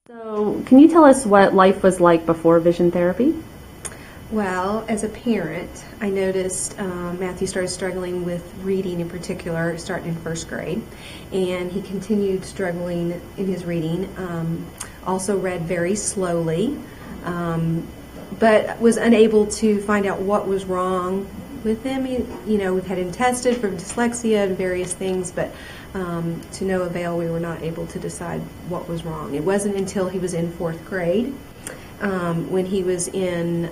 So, can you tell us what life was like before vision therapy? Well, as a parent, I noticed Matthew started struggling with reading in particular, starting in first grade, and he continued struggling in his reading. Also read very slowly, but was unable to find out what was wrong with him. We've had him tested for dyslexia and various things, but to no avail, we were not able to decide what was wrong. It wasn't until he was in fourth grade, when he was in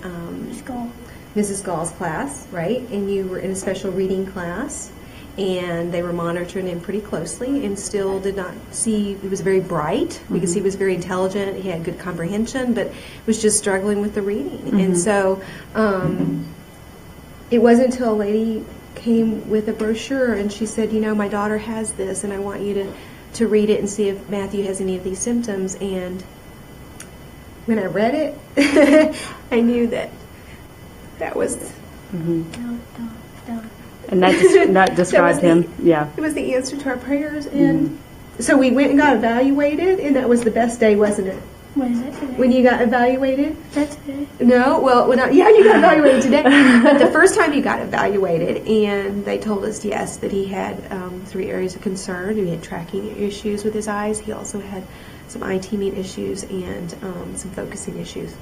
Mrs. Gall's class, right? And you were in a special reading class, and they were monitoring him pretty closely and still did not see. He was very bright because he was very intelligent. He had good comprehension, but was just struggling with the reading. And so it wasn't until a lady came with a brochure and she said, my daughter has this and I want you to read it and see if Matthew has any of these symptoms. And when I read it, I knew that was... And that described him, yeah. It was the answer to our prayers. And so we went and got evaluated, and that was the best day, wasn't it? When is it today? When you got evaluated? That's today. No, you got evaluated today. But the first time you got evaluated, and they told us, yes, that he had 3 areas of concern. He had tracking issues with his eyes. He also had some eye teaming issues and some focusing issues.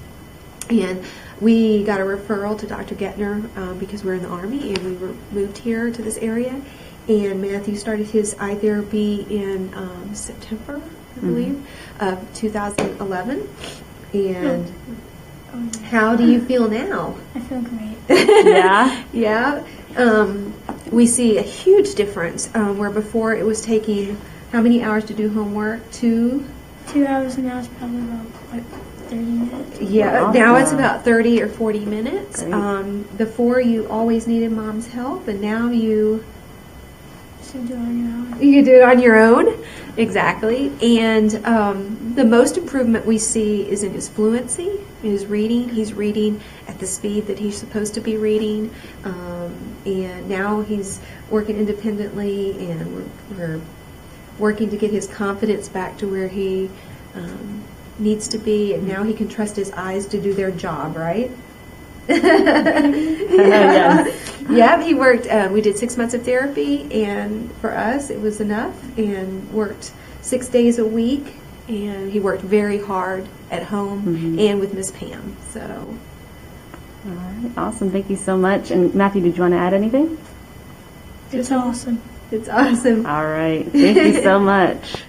And we got a referral to Dr. Gettner because we're in the Army, and we were moved here to this area. And Matthew started his eye therapy in September, I believe, of 2011. And how do you feel now? I feel great. Yeah? Yeah. We see a huge difference where before it was taking how many hours to do homework? 2 hours, and now it's probably about 30 minutes. Yeah, Wow. now it's about 30 or 40 minutes. Great. Before you always needed mom's help, and now you So do it on your own. can do it on your own. Exactly. And the most improvement we see is in his fluency, in his reading. He's reading at the speed that he's supposed to be reading. And now he's working independently, and we're working to get his confidence back to where he needs to be, and now he can trust his eyes to do their job, right? Yes. Yeah, he worked, we did 6 months of therapy, and for us it was enough, and worked 6 days a week, and he worked very hard at home and with Miss Pam. So, All right, awesome. Thank you so much. And Matthew, did you want to add anything? It's awesome. it's awesome. All right. Thank you so much.